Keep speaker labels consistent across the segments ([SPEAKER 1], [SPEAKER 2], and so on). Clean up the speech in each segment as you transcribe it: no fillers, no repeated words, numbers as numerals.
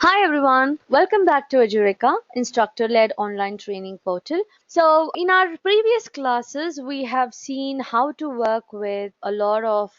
[SPEAKER 1] Hi everyone, welcome back to Ajureka, instructor-led online training portal. So in our previous classes, we have seen how to work with a lot of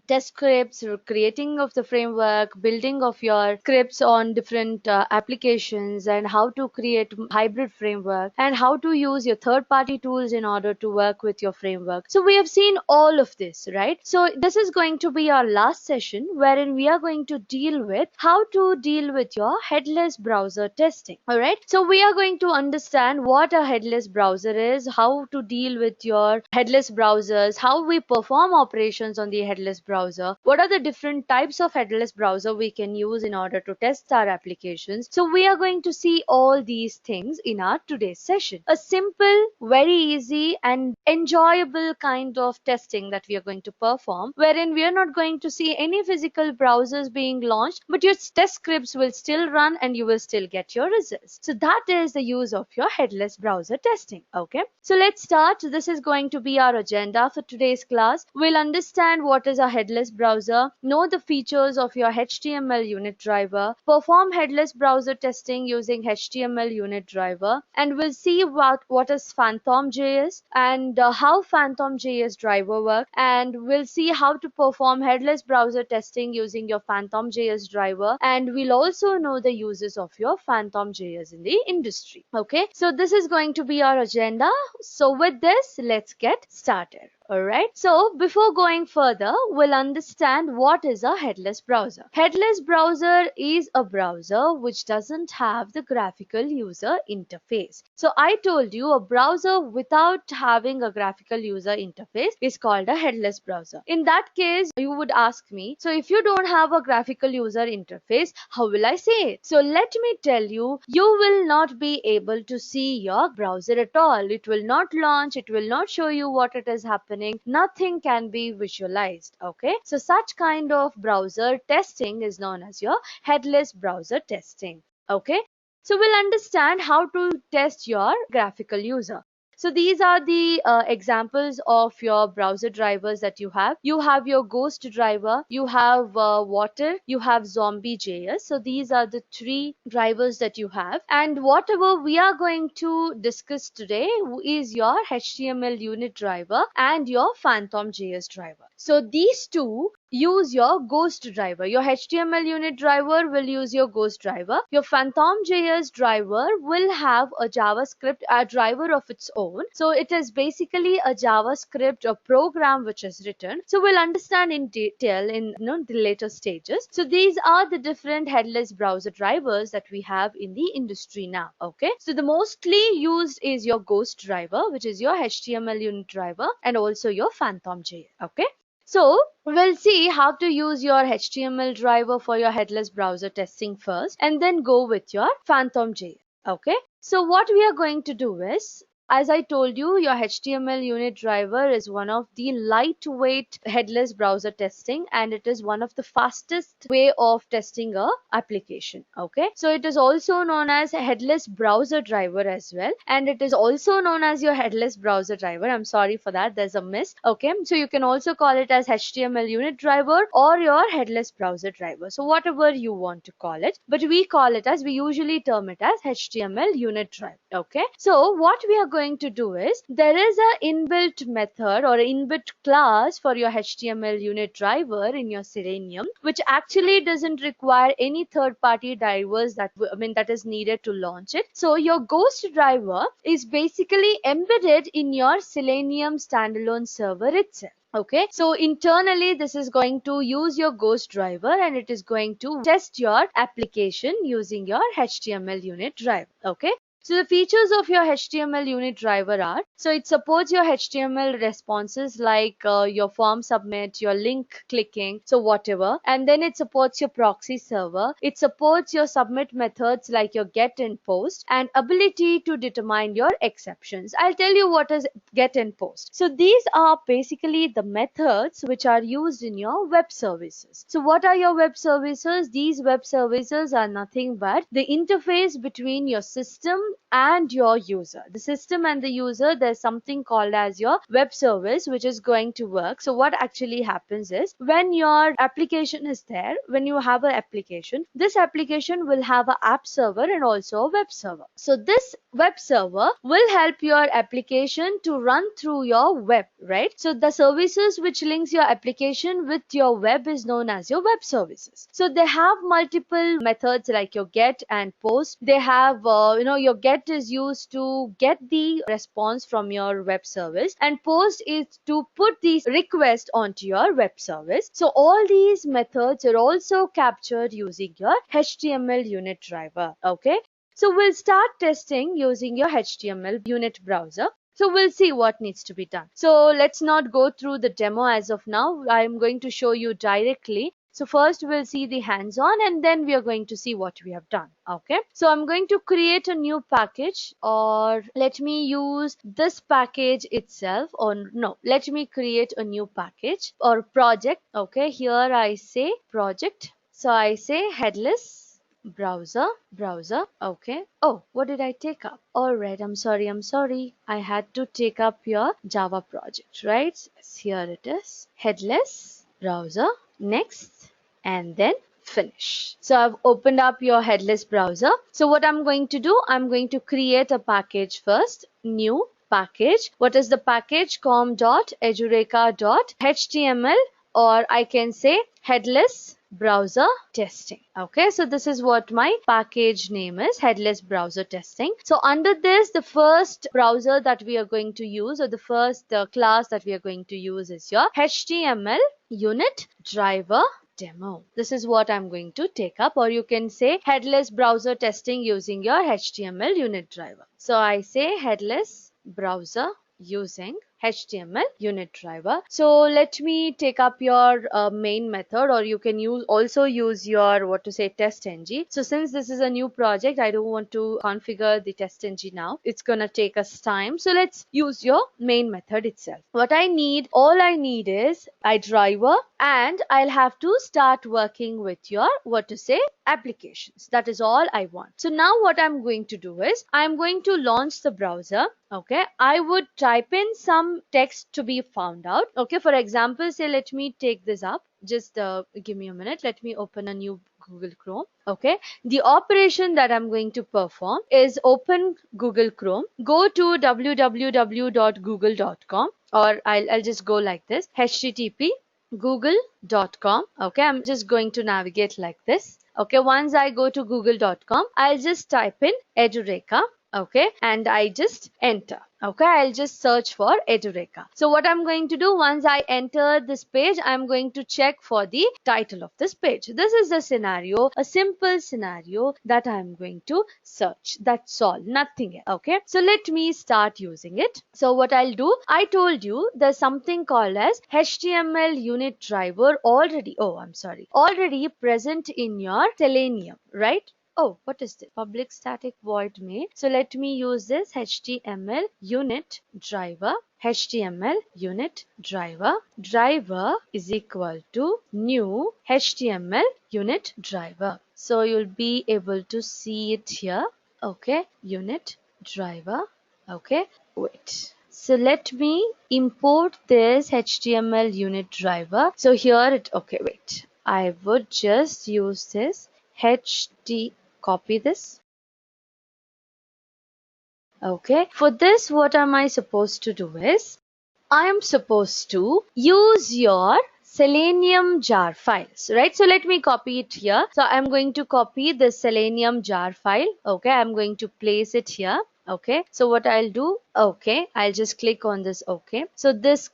[SPEAKER 1] test scripts, creating of the framework, building of your scripts on different applications, and how to create hybrid framework, and how to use your third-party tools in order to work with your framework. So we have seen all of this, right? So this is going to be our last session wherein we are going to deal with how to deal with your headless browser testing. All right, so we are going to understand what a headless browser is, how to deal with your headless browsers, how we perform operations on the headless browser, what are the different types of headless browser we can use in order to test our applications. So we are going to see all these things in our today's session. A simple, very easy and enjoyable kind of testing that we are going to perform, wherein we are not going to see any physical browsers being launched, but your test scripts will still run and you will still get your results. So that is the use of your headless browser testing. Okay, so let's start. This is going to be our agenda for today's class. We'll understand what is a headless browser, know the features of your HTML unit driver, perform headless browser testing using HTML unit driver, and we'll see what is Phantom.js and how Phantom.js driver work, and we'll see how to perform headless browser testing using your Phantom.js driver, and we'll also know the uses of your Phantom.js in the industry. Okay, so this is going to be our agenda. So with this, let's get started. Alright, so before going further, we'll understand what is a headless browser. Headless browser is a browser which doesn't have the graphical user interface. So I told you a browser without having a graphical user interface is called a headless browser. In that case, you would ask me, so if you don't have a graphical user interface, how will I say it? So let me tell you, you will not be able to see your browser at all. It will not launch, it will not show you what it is happening. Nothing can be visualized. Okay, so such kind of browser testing is known as your headless browser testing. Okay, so we'll understand how to test your graphical user. So these are the examples of your browser drivers that you have. You have your Ghost driver, you have Water, you have Zombie.js. So these are the three drivers that you have. And whatever we are going to discuss today is your HTML unit driver and your Phantom.js driver. So these two use your Ghost driver. Your HTML unit driver will use your Ghost driver. Your Phantom.js driver will have a JavaScript driver of its own. So it is basically a JavaScript or program which is written. So we'll understand in detail in the later stages. So these are the different headless browser drivers that we have in the industry now. Okay, so the mostly used is your Ghost driver, which is your HTML unit driver, and also your Phantom.js. Okay, so we'll see how to use your HTML driver for your headless browser testing first, and then go with your Phantom.js. Okay, so what we are going to do is, as I told you, your HTML unit driver is one of the lightweight headless browser testing, and it is one of the fastest way of testing a application. Okay, so it is also known as headless browser driver as well, and it is also known as your headless browser driver. I'm sorry for that, there's a miss. Okay, so you can also call it as HTML unit driver or your headless browser driver. So whatever you want to call it, but we call it as, we usually term it as HTML unit driver. Okay, so what we are going to do is, there is a inbuilt method or inbuilt class for your HTML unit driver in your Selenium, which actually doesn't require any third-party drivers that is needed to launch it. So your Ghost driver is basically embedded in your Selenium standalone server itself. Okay, so internally this is going to use your Ghost driver, and it is going to test your application using your HTML unit driver. Okay, so the features of your HTML unit driver are, so it supports your HTML responses like your form submit, your link clicking, so whatever, and then it supports your proxy server. It supports your submit methods like your get and post, and ability to determine your exceptions. I'll tell you what is get and post. So these are basically the methods which are used in your web services. So what are your web services? These web services are nothing but the interface between your system and your user. The system and the user, there's something called as your web service which is going to work. So what actually happens is, when your application is there, when you have an application, this application will have an app server and also a web server. So this web server will help your application to run through your web, right? So the services which links your application with your web is known as your web services. So they have multiple methods like your get and post. They have your get is used to get the response from your web service, and post is to put these requests onto your web service. So all these methods are also captured using your HTML unit driver. Okay, so we'll start testing using your HTML unit browser. So we'll see what needs to be done. So let's not go through the demo as of now. I'm going to show you directly. So first we'll see the hands-on, and then we are going to see what we have done. Okay, so I'm going to create a new package, or let me use this package itself, or no, let me create a new package or project. Okay, here I say project. So I say headless browser. Okay, oh, what did I take up? All right, I'm sorry, I had to take up your Java project, right? Yes, here it is, headless browser. Next, and then finish. So I've opened up your headless browser. So what I'm going to do, I'm going to create a package first. New package. What is the package? com.edureka.html, or I can say headless browser testing. Okay, so this is what my package name is, headless browser testing. So under this, the first browser that we are going to use, or the first class that we are going to use, is your HTML unit driver demo. This is what I'm going to take up, or you can say headless browser testing using your HTML unit driver. So I say headless browser using HTML unit driver. So let me take up your main method, or you can also use your test-ng. So since this is a new project, I don't want to configure the test-ng now. It's gonna take us time. So let's use your main method itself. All I need is a driver, and I'll have to start working with your applications. That is all I want. So now what I'm going to do is, I'm going to launch the browser. Okay, I would type in some text to be found out. Okay, for example, say let me take this up. Just give me a minute. Let me open a new Google Chrome. Okay, the operation that I'm going to perform is open Google Chrome, go to www.google.com, or I'll just go like this, http google.com. Okay, I'm just going to navigate like this. Okay, once I go to google.com, I'll just type in Edureka. Okay, and I just enter. Okay, I'll just search for Edureka. So what I'm going to do, once I enter this page, I'm going to check for the title of this page. This is the scenario, a simple scenario that I'm going to search. That's all, nothing else. Okay, so let me start using it. So what I'll do, I told you there's something called as HTML unit driver already present in your Selenium, right? Oh, what is this? Public static void main. So let me use this HTML unit driver. HTML unit driver. Driver is equal to new HTML unit driver. So you'll be able to see it here. Okay, unit driver. Okay, wait. So let me import this HTML unit driver. So here it, okay, wait. I would just use this copy this. Okay, for this, what am I supposed to do is, I am supposed to use your Selenium jar files, right? So let me copy it here. So I'm going to copy the Selenium jar file. Okay, I'm going to place it here. Okay, so what I'll do, okay, I'll just click on this. Okay, so this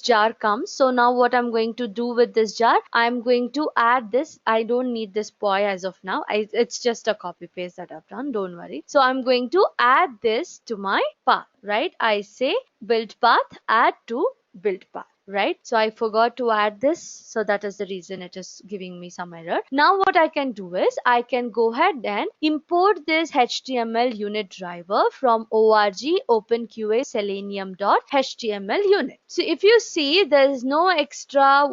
[SPEAKER 1] jar comes. So now what I'm going to do with this jar, I'm going to add this. I don't need this poi as of now. It's just a copy paste that I've done, don't worry. So I'm going to add this to my path, right? I say build path, add to build path. right? So I forgot to add this, so that is the reason it is giving me some error. Now what I can do is I can go ahead and import this HTML unit driver from org openqa selenium.html unit. So if you see, there is no extra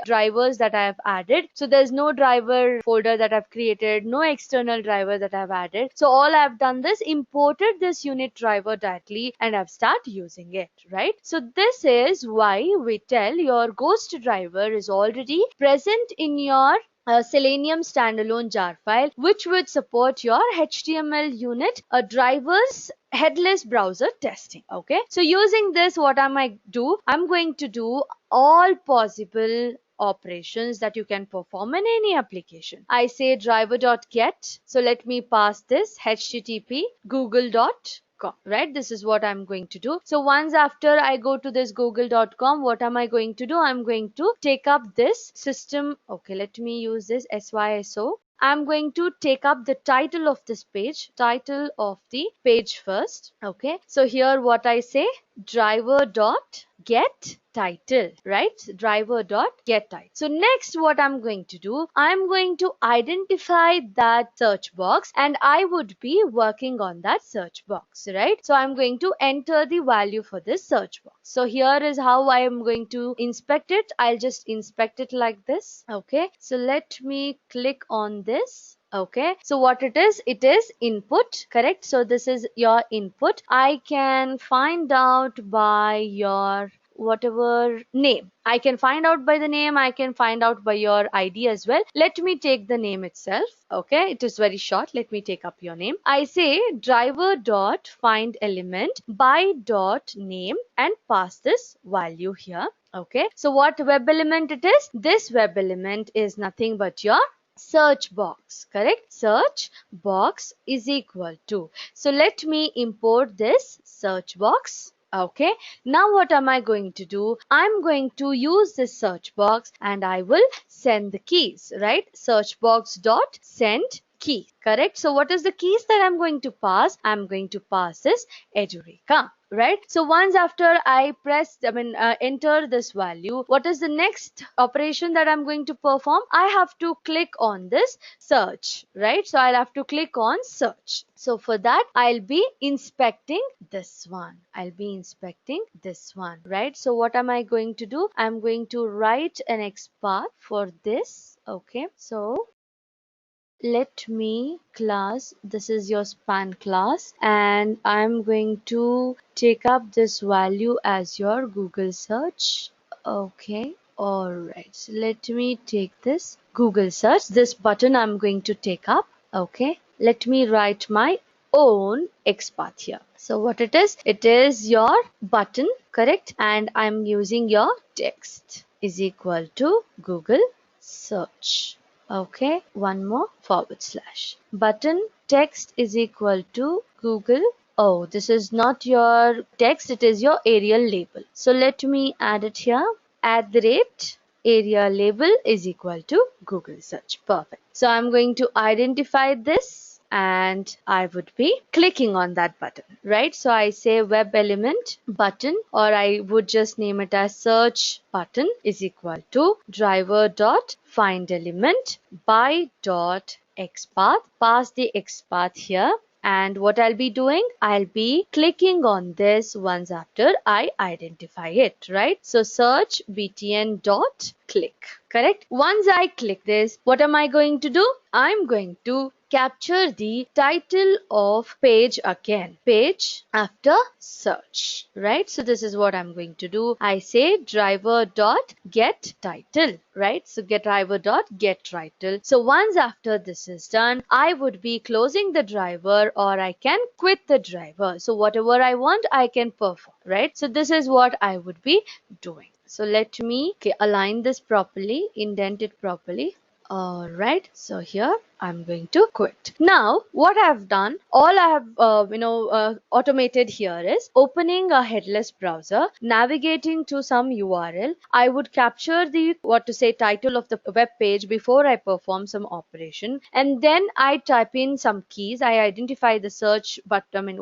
[SPEAKER 1] drivers that I have added. So there's no driver folder that I've created, no external driver that I've added. So all I've done is imported this unit driver directly and I've started using it, right? So this is why we tell your ghost driver is already present in your Selenium standalone jar file, which would support your HTML unit drivers headless browser testing. Okay, so using this, what I might do, I'm going to do all possible operations that you can perform in any application. I say driver.get, so let me pass this http google.com, right? This is what I'm going to do. So once after I go to this google.com, what am I going to do? I'm going to take up this system. Okay, let me use this SYSO. I'm going to take up the title of this page, title of the page first. Okay, so here what I say, driver dot get title, right? Driver dot get title. So next what I'm going to do, I'm going to identify that search box and I would be working on that search box, right? So I'm going to enter the value for this search box. So here is how I am going to inspect it. I'll just inspect it like this. Okay, so let me click on this. Okay, so what it is input, correct? So this is your input. I can find out by your whatever name. I can find out by the name, I can find out by your ID as well. Let me take the name itself. Okay, it is very short. Let me take up your name. I say driver dot find element by dot name and pass this value here. Okay, so what web element it is? This web element is nothing but your search box, correct? Search box is equal to, so let me import this search box. Okay, now what am I going to do? I'm going to use this search box and I will send the keys, right? Search box dot send key, correct? So what is the keys that I'm going to pass? I'm going to pass this Edureka, right? So once after I enter this value, what is the next operation that I'm going to perform? I have to click on this search, right? So I'll have to click on search. So for that, I'll be inspecting this one. I'll be inspecting this one, right? So what am I going to do? I'm going to write an XPath for this. Okay, so let me class, this is your span class, and I'm going to take up this value as your Google search. Okay, alright, so let me take this Google search, this button I'm going to take up. Okay, let me write my own XPath here. So what it is your button, correct? And I'm using your text is equal to Google search. Okay, one more / button text is equal to Google. Oh, this is not your text, it is your area label. So let me add it here. @area label is equal to Google search. Perfect. So I'm going to identify this and I would be clicking on that button, right? So I say web element button, or I would just name it as search button is equal to driver dot find element by dot XPath. Pass the XPath here. And what I'll be doing, I'll be clicking on this once after I identify it, right? So search btn dot click, correct? Once I click this, what am I going to do? I'm going to capture the title of page again, page after search, right? So this is what I'm going to do. I say driver dot get title, right? So get driver dot get title. So once after this is done, I would be closing the driver or I can quit the driver. So whatever I want, I can perform, right? So this is what I would be doing. So let me align this properly, indent it properly. Alright, so here I'm going to quit. Now, what I've done, all I have, automated here is opening a headless browser, navigating to some URL. I would capture the, title of the web page before I perform some operation. And then I type in some keys. I identify the search button,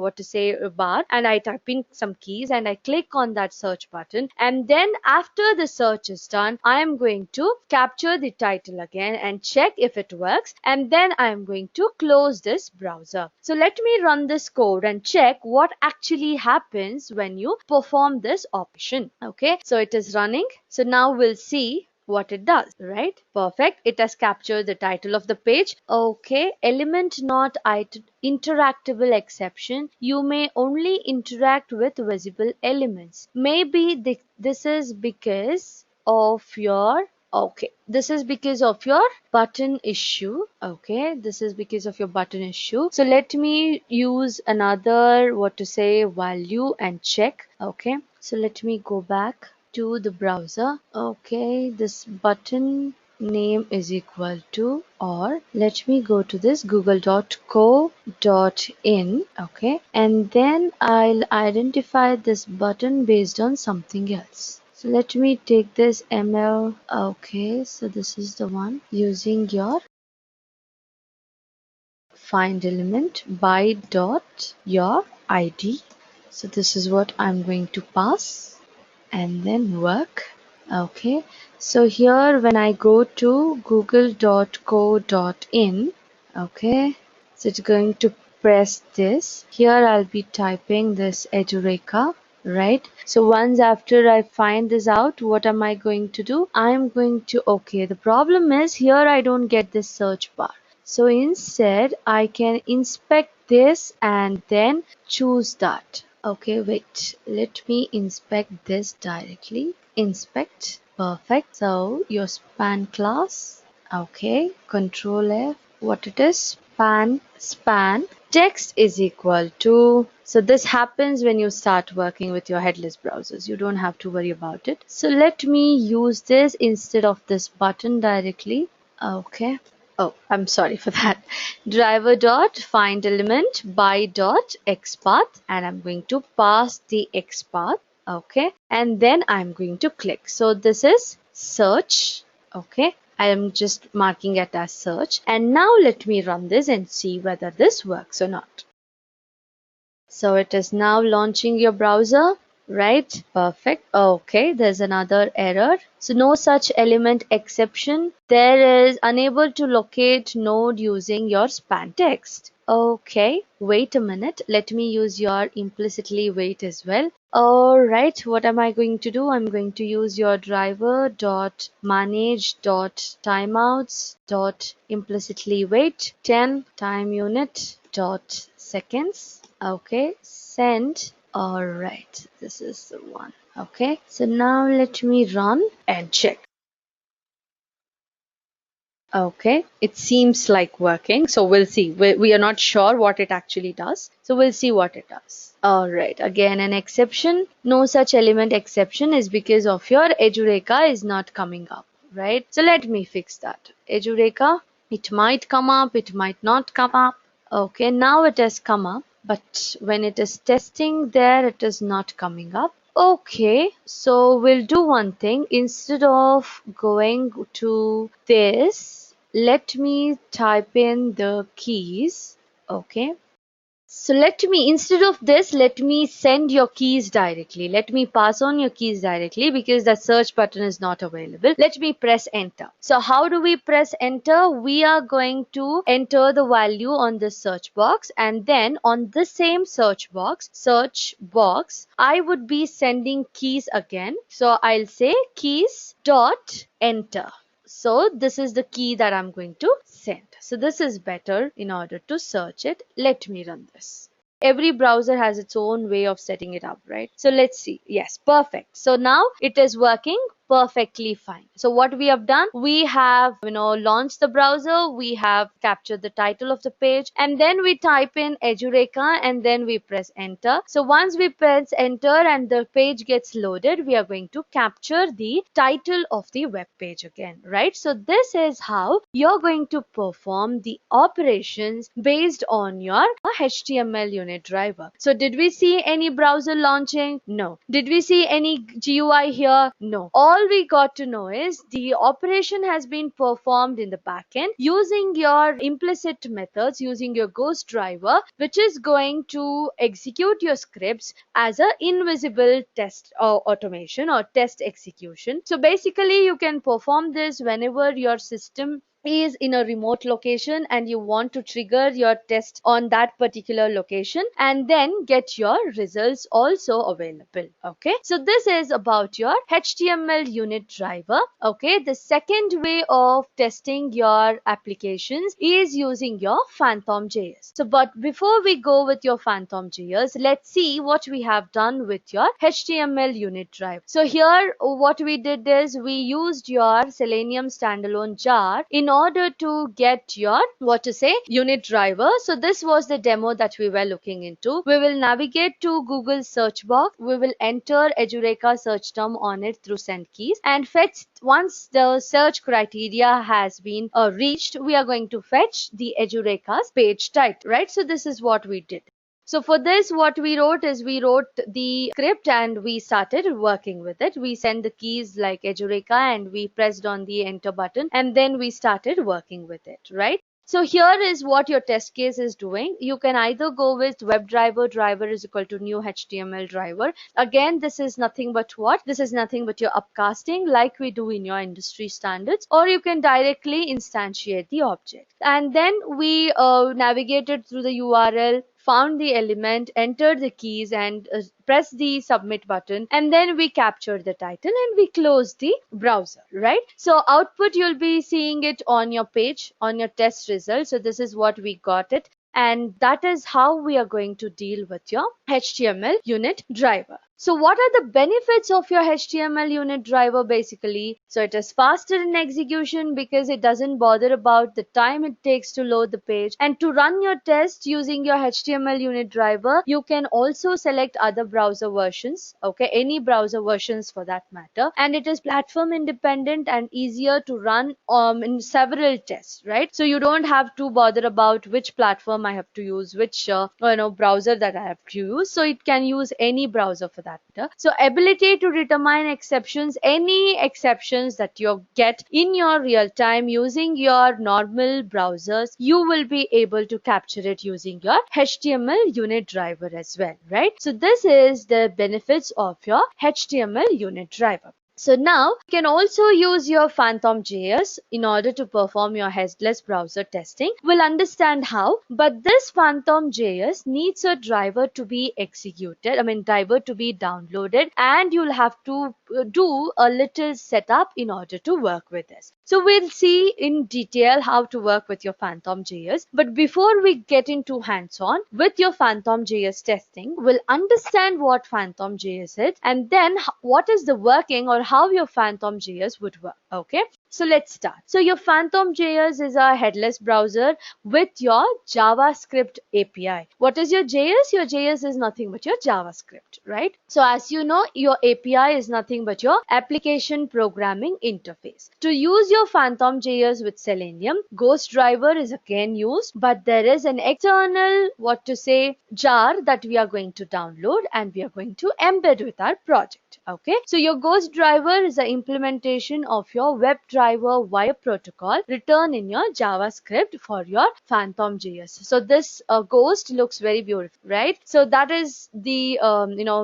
[SPEAKER 1] bar, and I type in some keys and I click on that search button. And then after the search is done, I am going to capture the title again and check if it works, and then I am going to close this browser. So let me run this code and check what actually happens when you perform this operation. Okay, so it is running. So now we'll see what it does, right? Perfect. It has captured the title of the page. Okay, element not interactable exception. You may only interact with visible elements. Maybe this is because of your this is because of your button issue. Okay, this is because of your button issue. So let me use another value and check. Okay, so let me go back to the browser. Okay, this button name is equal to, or let me go to this google.co.in. Okay, and then I'll identify this button based on something else. So let me take this ML. Okay, so this is the one, using your find element by dot your ID. So this is what I'm going to pass and then work. Okay, so here when I go to google.co.in, okay, so it's going to press this. Here I'll be typing this Edureka, right? So once after I find this out, what am I going to do? I'm going to, okay, the problem is here I don't get this search bar. So instead I can inspect this and then choose that. Okay, wait, let me inspect this directly. Inspect. Perfect. So your span class. Okay, control F. What it is? Span text is equal to. So this happens when you start working with your headless browsers. You don't have to worry about it. So let me use this instead of this button directly. Okay. Oh, I'm sorry for that. Driver dot find element by dot xpath, and I'm going to pass the xpath. Okay, and then I'm going to click. So this is search. Okay, I am just marking it as search, and now let me run this and see whether this works or not. So it is now launching your browser, right? Perfect. Okay, there's another error. So no such element exception. There is unable to locate node using your span text. Okay, wait a minute. Let me use your implicitly wait as well. Alright, what am I going to do? I'm going to use your driver dot manage dot timeouts dot implicitly wait 10 time unit dot seconds. Okay, send. Alright, this is the one. Okay, so now let me run and check. Okay, it seems like working, so we'll see. We are not sure what it actually does, so we'll see what it does. Alright, again an exception. No such element exception is because of your Edureka is not coming up, right? So let me fix that. Edureka, it might come up, it might not come up. Okay, now it has come up, but when it is testing there, it is not coming up. Okay, so we'll do one thing. Instead of going to this, let me type in the keys. Okay. So instead of this, let me send your keys directly. Let me pass on your keys directly because the search button is not available. Let me press enter. So how do we press enter? We are going to enter the value on the search box, and then on the same search box, I would be sending keys again. So I'll say keys dot enter. So this is the key that I'm going to send. So this is better in order to search it. Let me run this. Every browser has its own way of setting it up, right? So let's see. Yes, perfect. So now it is working. perfectly fine. So what we have done, we have launched the browser, we have captured the title of the page, and then we type in Edureka and then we press enter. So once we press enter and the page gets loaded, we are going to capture the title of the web page again, right? So this is how you're going to perform the operations based on your HTML unit driver. So did we see any browser launching? No. Did we see any GUI here? No. All we got to know is the operation has been performed in the backend using your implicit methods, using your Ghost driver, which is going to execute your scripts as a invisible test or automation or test execution. So basically you can perform this whenever your system is in a remote location and you want to trigger your test on that particular location and then get your results also available. Okay, so this is about your HTML unit driver. Okay, the second way of testing your applications is using your Phantom.js. So but before we go with your Phantom.js, let's see what we have done with your HTML unit driver. So here what we did is we used your Selenium standalone jar in order to get your unit driver. So this was the demo that we were looking into. We will navigate to Google search box. We will enter Edureka search term on it through send keys and fetch. Once the search criteria has been reached, we are going to fetch the Edureka's page title, right? So this is what we did. So for this, what we wrote is we wrote the script and we started working with it. We sent the keys like Edureka and we pressed on the enter button and then we started working with it, right? So here is what your test case is doing. You can either go with WebDriver, driver is equal to new HTML driver. Again, this is nothing but what? This is nothing but your upcasting like we do in your industry standards, or you can directly instantiate the object. And then we navigated through the URL, found the element, entered the keys and press the submit button, and then we captured the title and we close the browser, right? So output, you'll be seeing it on your page, on your test result. So this is what we got it. And that is how we are going to deal with your HTML unit driver. So what are the benefits of your HTML unit driver basically? So it is faster in execution because it doesn't bother about the time it takes to load the page. And to run your test using your HTML unit driver, you can also select other browser versions, okay, any browser versions for that matter. And it is platform independent and easier to run in several tests, right? So you don't have to bother about which platform I have to use, which browser that I have to use. So it can use any browser for that matter. So ability to determine exceptions, any exceptions that you get in your real time using your normal browsers, you will be able to capture it using your HTML unit driver as well, right? So this is the benefits of your HTML unit driver. So now you can also use your Phantom.js in order to perform your headless browser testing. We'll understand how, but this Phantom.js needs a driver to be executed, driver to be downloaded, and you'll have to do a little setup in order to work with this. So we'll see in detail how to work with your Phantom.js. But before we get into hands-on with your Phantom.js testing, we'll understand what Phantom.js is and then what is the working or how your Phantom.js would work. Okay, so let's start. So your Phantom.js is a headless browser with your JavaScript API. What is your JS? Your JS is nothing but your JavaScript, right? So as you know, your API is nothing but your application programming interface. To use your Phantom.js with Selenium, Ghost driver is again used, but there is an external jar that we are going to download and we are going to embed with our project. Okay, so your Ghost driver is the implementation of your WebDriver via protocol written in your JavaScript for your Phantom.js. So this Ghost looks very beautiful, right? So that is the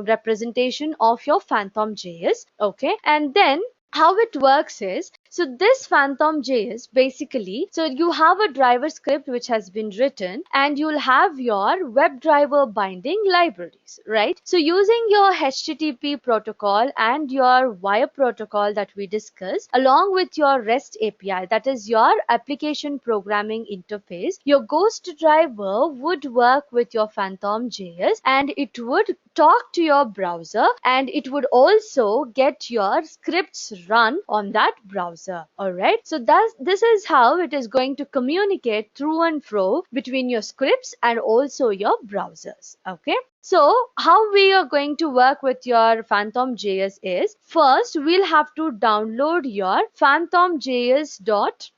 [SPEAKER 1] representation of your Phantom.js. Okay, and then how it works is So this Phantom.js basically, so you have a driver script which has been written, and you'll have your WebDriver binding libraries, right? So using your HTTP protocol and your wire protocol that we discussed, along with your REST API, that is your application programming interface, your Ghost driver would work with your Phantom.js, and it would talk to your browser, and it would also get your scripts run on that browser. All right, so this is how it is going to communicate through and fro between your scripts and also your browsers. Okay, so how we are going to work with your Phantom.js is, first we'll have to download your Phantom.js dot.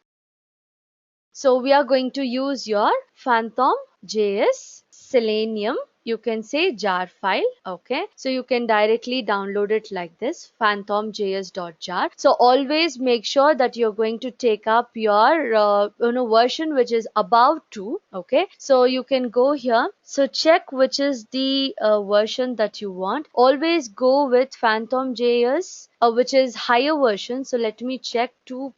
[SPEAKER 1] So we are going to use your Phantom.js Selenium, you can say jar file. Okay, so you can directly download it like this, phantomjs.jar. So always make sure that you're going to take up your version which is above 2. Okay, so you can go here, so check which is the version that you want. Always go with Phantom.js which is higher version. So let me check 2.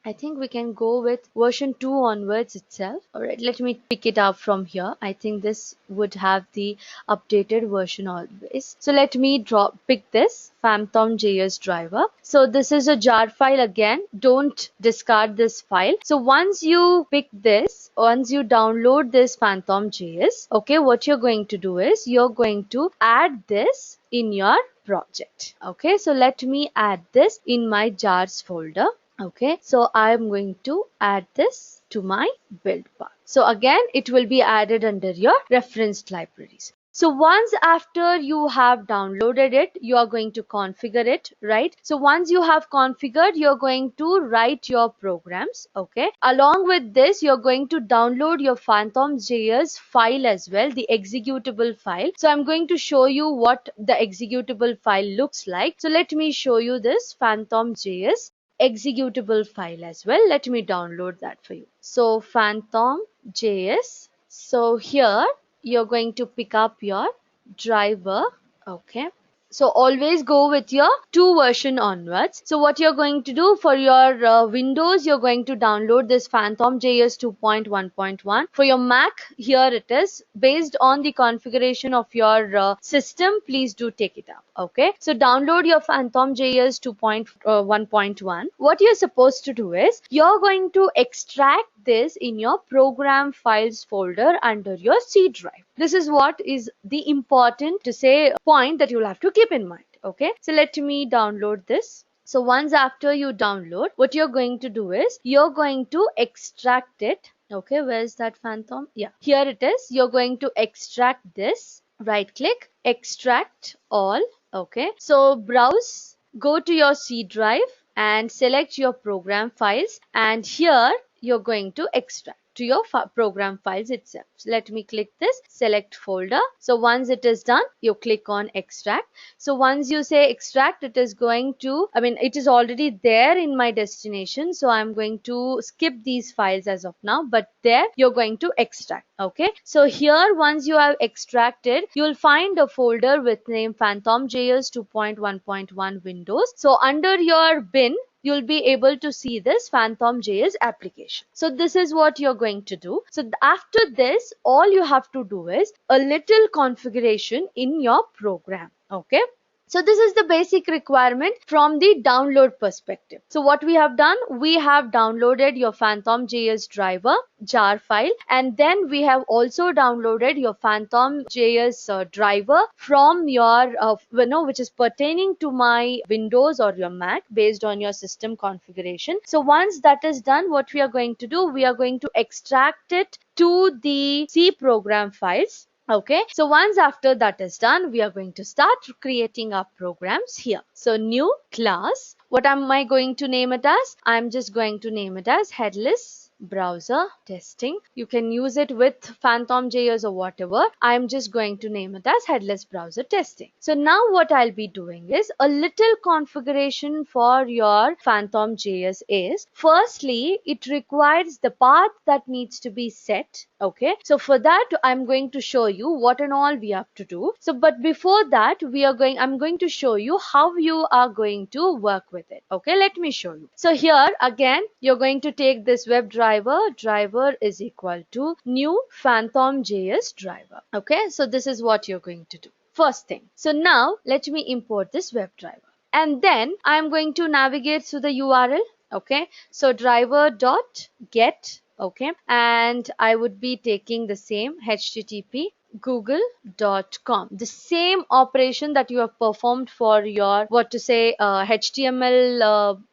[SPEAKER 1] I think we can go with version 2 onwards itself. Alright, let me pick it up from here. I think this would have the updated version always. So let me pick this Phantom.js driver. So this is a jar file again. Don't discard this file. So once you pick this, once you download this Phantom.js, okay, what you're going to do is you're going to add this in your project. Okay, so let me add this in my jars folder. Okay, so I'm going to add this to my build path. So again, it will be added under your referenced libraries. So once after you have downloaded it, you are going to configure it, right? So once you have configured, you're going to write your programs. Okay, along with this, you're going to download your Phantom.js file as well, the executable file. So I'm going to show you what the executable file looks like. So let me show you this Phantom.js executable file as well. Let me download that for you. So Phantom.js. So here you're going to pick up your driver. Okay, so always go with your 2 version onwards. So what you're going to do for your Windows, you're going to download this Phantom.js 2.1.1. For your Mac, here it is. Based on the configuration of your system, please do take it up. Okay, so download your Phantom.js 2.1.1. What you're supposed to do is you're going to extract this in your program files folder under your C drive. This is what is the important to say point that you'll have to keep in mind. Okay, so let me download this. So once after you download, what you're going to do is you're going to extract it. Okay, where's that Phantom? Yeah, here it is. You're going to extract this. Right click, extract all. Okay, so browse, go to your C drive and select your program files, and here you're going to extract to your program files itself. So let me click this, select folder. So once it is done, you click on extract. So once you say extract, it is going to, it is already there in my destination. So I'm going to skip these files as of now, but there you're going to extract. Okay, so here once you have extracted, you'll find a folder with name Phantom.js 2.1.1 Windows. So under your bin, you'll be able to see this Phantom.js application. So this is what you're going to do. So after this, all you have to do is a little configuration in your program. Okay, so this is the basic requirement from the download perspective. So what we have done, we have downloaded your Phantom.js driver jar file, and then we have also downloaded your Phantom.js driver from your which is pertaining to my Windows or your Mac based on your system configuration. So once that is done, what we are going to do, we are going to extract it to the C program files. Okay, so once after that is done, we are going to start creating our programs here. So new class, what am I going to name it as? I'm just going to name it as headless browser testing. You can use it with Phantom.js or whatever. I'm just going to name it as headless browser testing. So now what I'll be doing is a little configuration for your Phantom.js is, firstly, it requires the path that needs to be set Okay, so for that I'm going to show you what and all we have to do. So but before that I'm going to show you how you are going to work with it. Okay, let me show you. So here again you're going to take this driver is equal to new phantom.js driver. Okay, so this is what you're going to do first thing. So now let me import this WebDriver, and then I'm going to navigate through the URL. Okay, so driver.get. Okay, and I would be taking the same http google.com, the same operation that you have performed for your HTML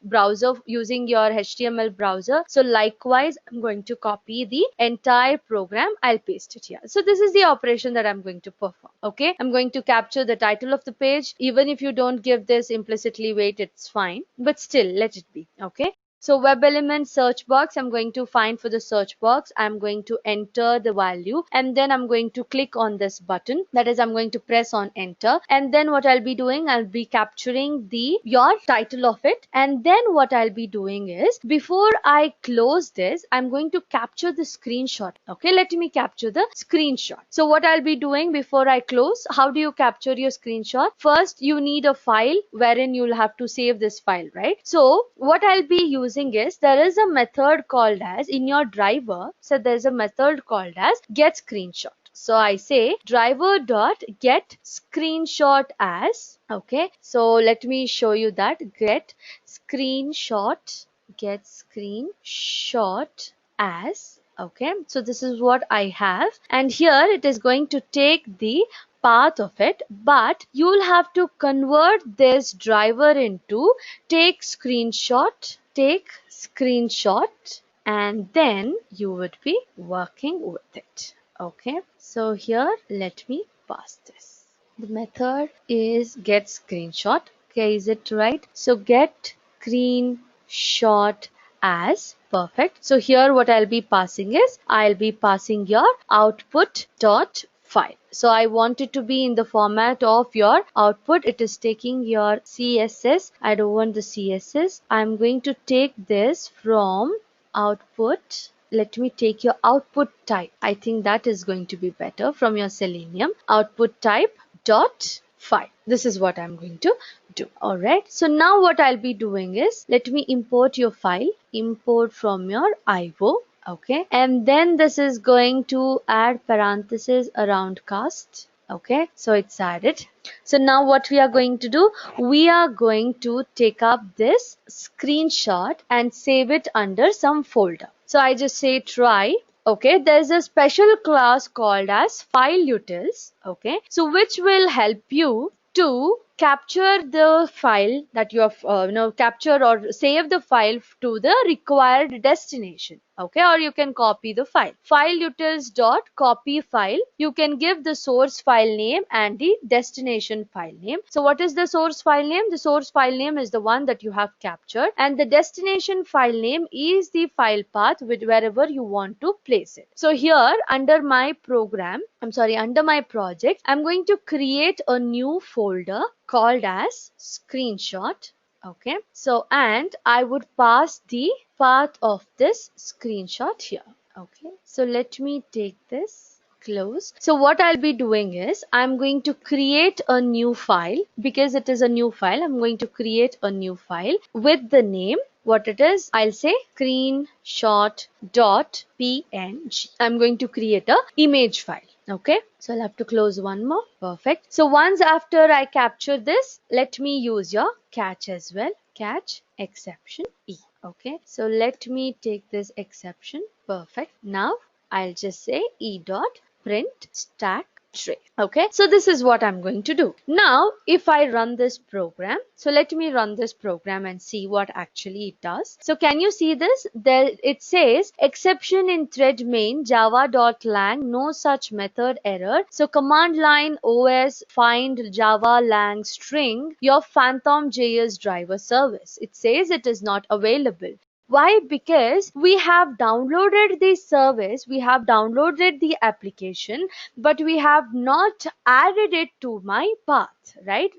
[SPEAKER 1] browser, using your HTML browser. So likewise I'm going to copy the entire program, I'll paste it here. So this is the operation that I'm going to perform. Okay, I'm going to capture the title of the page. Even if you don't give this implicitly weight, it's fine, but still let it be. Okay, so web element search box, I'm going to find for the search box, I'm going to enter the value, and then I'm going to click on this button, that is I'm going to press on enter, and then what I'll be doing, I'll be capturing your title of it, and then what I'll be doing is, before I close this, I'm going to capture the screenshot. Okay, let me capture the screenshot. So what I'll be doing before I close, how do you capture your screenshot? First you need a file wherein you'll have to save this file, right? So what I'll be using is, there is a method called as in your driver. So there's a method called as get screenshot. So I say driver dot get screenshot as. Okay, so let me show you that. Get screenshot as. Okay, so this is what I have, and here it is going to take the path of it, but you'll have to convert this driver into take screenshot, and then you would be working with it. Okay, so here let me pass this. The method is get screenshot. Okay, is it right? So get screenshot as. Perfect. So here what I'll be passing is, I'll be passing your output dot file. So I want it to be in the format of your output. It is taking your CSS. I don't want the CSS. I'm going to take this from output. Let me take your output type. I think that is going to be better, from your Selenium. Output type dot file. This is what I'm going to do. Alright, so now what I'll be doing is, let me import your file. Import from your IO. Okay, and then this is going to add parentheses around cast. Okay, so it's added. So now what we are going to do, we are going to take up this screenshot and save it under some folder. So I just say try. Okay, there's a special class called as fileutils. Okay, so which will help you to capture the file that you have capture or save the file to the required destination. Okay, or you can copy the file. Fileutils dot copy file. You can give the source file name and the destination file name. So what is the source file name? The source file name is the one that you have captured, and the destination file name is the file path with wherever you want to place it. So here under my under my project, I'm going to create a new folder called as screenshot. Okay, so and I would pass the path of this screenshot here. Okay, so let me take this, close. So what I'll be doing is, I'm going to create a new file. Because it is a new file, I'm going to create a new file with the name, what it is, I'll say screenshot.png. I'm going to create a image file. Okay, so I'll have to close one more. Perfect. So once after I capture this, let me use your catch as well. Catch exception E. Okay, so let me take this exception. Perfect. Now I'll just say E dot print stack tray. Okay, so this is what I'm going to do. Now if I run this program, so let me run this program and see what actually it does. So can you see this? There it says exception in thread main java.lang, no such method error. So command line os find java lang string your phantom.js driver service. It says it is not available. Why? Because we have downloaded the service, we have downloaded the application, but we have not added it to my path, right?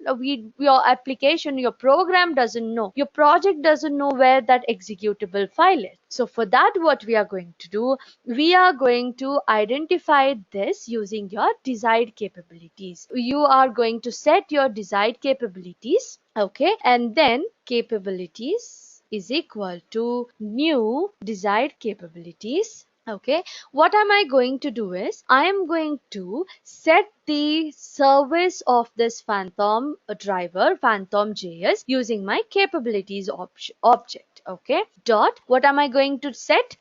[SPEAKER 1] Your application, your program doesn't know, your project doesn't know where that executable file is. So for that, what we are going to do, we are going to identify this using your desired capabilities. You are going to set your desired capabilities, okay, and then capabilities is equal to new desired capabilities. Okay, what am I going to do is I am going to set the service of this Phantom driver, Phantom JS, using my capabilities object. Okay, dot, what am I going to set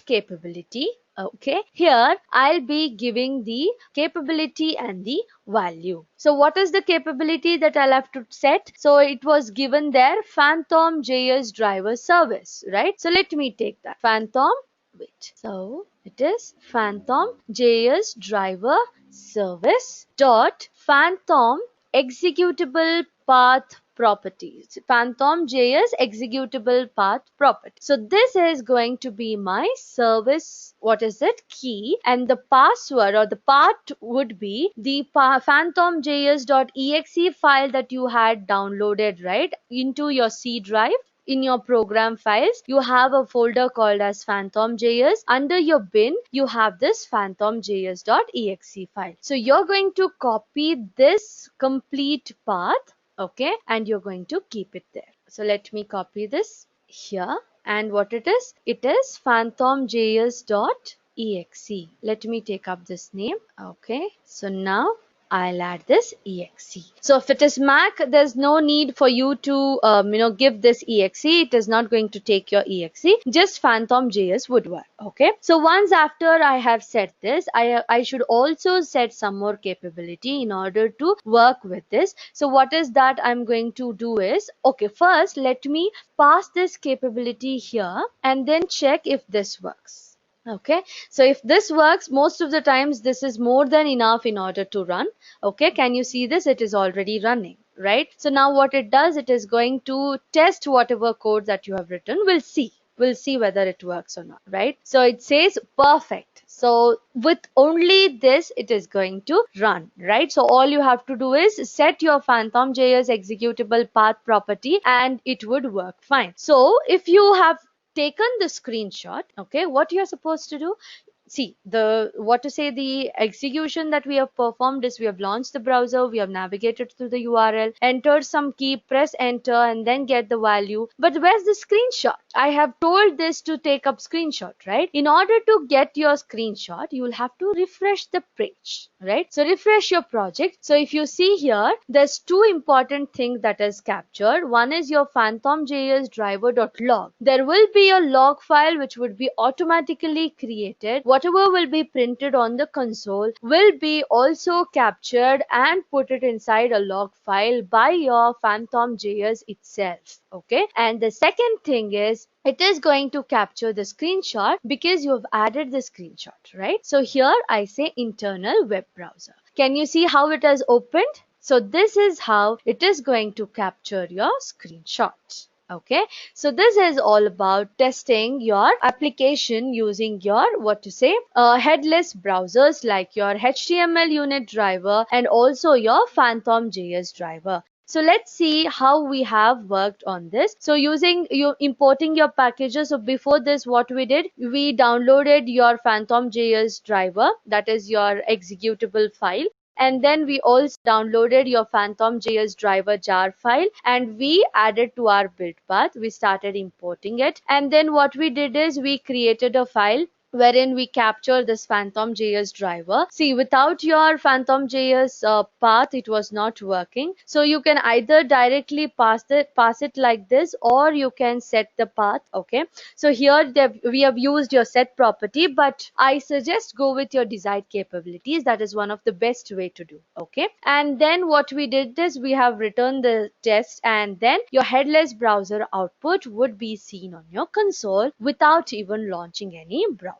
[SPEAKER 1] capability. Okay, here I'll be giving the capability and the value. So what is the capability that I'll have to set? So it was given there, Phantom JS driver service, right? So let me take that Phantom, wait, so it is Phantom JS driver service dot Phantom executable path properties, Phantom JS executable path property. So this is going to be my service, what is it, key, and the password or the path would be the Phantom JS.exe file that you had downloaded, right, into your C drive. In your program files, you have a folder called as Phantom.js. Under your bin, you have this Phantom.js.exe file. So you're going to copy this complete path, okay, and you're going to keep it there. So let me copy this here, and what it is Phantom.js.exe. Let me take up this name. Okay, so now I'll add this exe. So if it is Mac, there's no need for you to give this exe. It is not going to take your exe. Just Phantom JS would work. Okay. So once after I have set this, I should also set some more capability in order to work with this. So what is that I'm going to do is, okay, first let me pass this capability here and then check if this works. Okay, so if this works, most of the times this is more than enough in order to run. Okay, can you see this? It is already running, right? So now what it does, it is going to test whatever code that you have written. We'll see whether it works or not, right? So it says perfect. So with only this, it is going to run, right? So all you have to do is set your Phantom JS executable path property and it would work fine. So if you have taken the screenshot, okay, what you're supposed to do, see, the execution that we have performed is we have launched the browser, we have navigated through the URL, entered some key, press enter, and then get the value. But where's the screenshot? I have told this to take up screenshot, right? In order to get your screenshot, you will have to refresh the page, right? So refresh your project. So if you see here, there's two important things that is captured. One is your Phantom.js driver.log. There will be a log file which would be automatically created. Whatever will be printed on the console will be also captured and put it inside a log file by your Phantom.js itself. Okay, and the second thing is it is going to capture the screenshot because you have added the screenshot, right? So here I say internal web browser. Can you see how it has opened? So this is how it is going to capture your screenshot. Okay, so this is all about testing your application using your headless browsers like your HTML unit driver and also your Phantom JS driver. So let's see how we have worked on this. So importing your packages. So before this, what we did, we downloaded your Phantom JS driver, that is your executable file. And then we also downloaded your Phantom JS driver jar file and we added to our build path. We started importing it. And then what we did is we created a file wherein we capture this Phantom JS driver. See, without your Phantom JS path, it was not working. So you can either directly pass it like this, or you can set the path. Okay. So here we have used your set property, but I suggest go with your desired capabilities. That is one of the best way to do. Okay. And then what we did is we have returned the test, and then your headless browser output would be seen on your console without even launching any browser.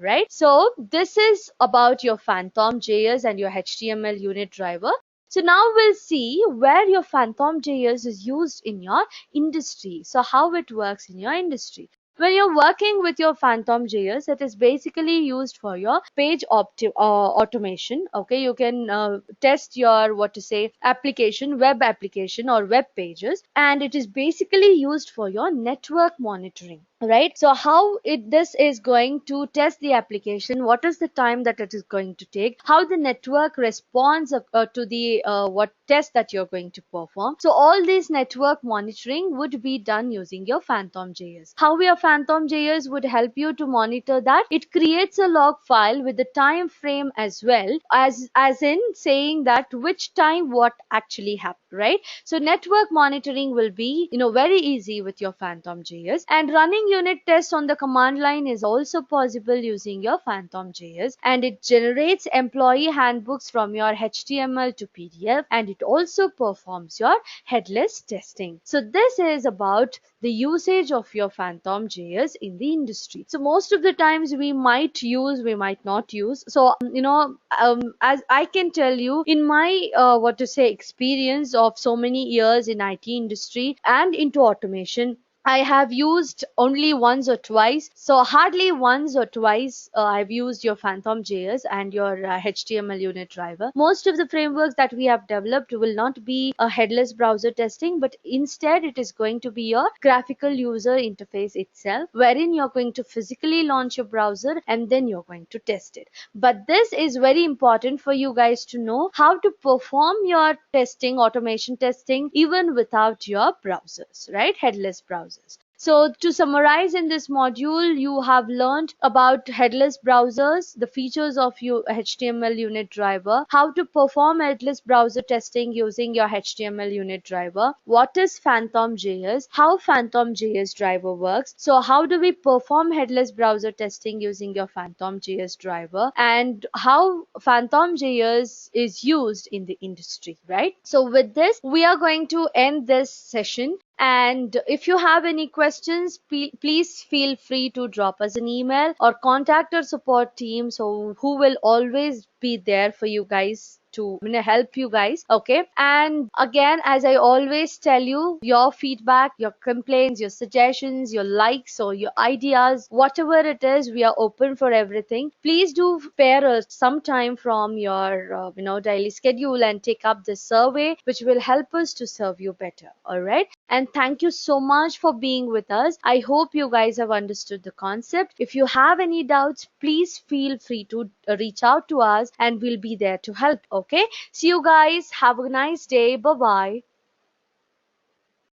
[SPEAKER 1] Right? So this is about your Phantom JS and your HTML unit driver. So now we'll see where your Phantom JS is used in your industry. So how it works in your industry. When you're working with your Phantom JS, it is basically used for your automation. Okay, you can test your what to say application, web application or web pages, and it is basically used for your network monitoring. Right, so how this is going to test the application, what is the time that it is going to take, how the network responds to the what test that you're going to perform. So all these network monitoring would be done using your Phantom JS. How your Phantom JS would help you to monitor that? It creates a log file with the time frame as well, as in saying that which time what actually happened, right? So network monitoring will be, very easy with your Phantom JS, and running unit tests on the command line is also possible using your Phantom JS, and it generates employee handbooks from your HTML to PDF, and it also performs your headless testing. So this is about the usage of your Phantom JS in the industry. So most of the times we might use, we might not use. So as I can tell you, in my what to say experience of so many years in IT industry and into automation, I have used only once or twice. So hardly once or twice I've used your Phantom JS and your HTML unit driver. Most of the frameworks that we have developed will not be a headless browser testing, but instead it is going to be your graphical user interface itself, wherein you're going to physically launch your browser and then you're going to test it. But this is very important for you guys to know how to perform your testing, automation testing, even without your browsers, right? Headless browsers. So to summarize, in this module, you have learned about headless browsers, the features of your HTML unit driver, how to perform headless browser testing using your HTML unit driver, what is Phantom JS, how Phantom JS driver works, so how do we perform headless browser testing using your Phantom JS driver, and how Phantom JS is used in the industry, right? So with this, we are going to end this session. And if you have any questions, please feel free to drop us an email or contact our support team, so who will always be there for you guys to help you guys. Okay, and again, as I always tell you, your feedback, your complaints, your suggestions, your likes or your ideas, whatever it is, we are open for everything. Please do spare us some time from your daily schedule and take up this survey, which will help us to serve you better. All right, and thank you so much for being with us. I hope you guys have understood the concept. If you have any doubts, please feel free to reach out to us and we'll be there to help. Okay, see you guys, have a nice day, bye bye.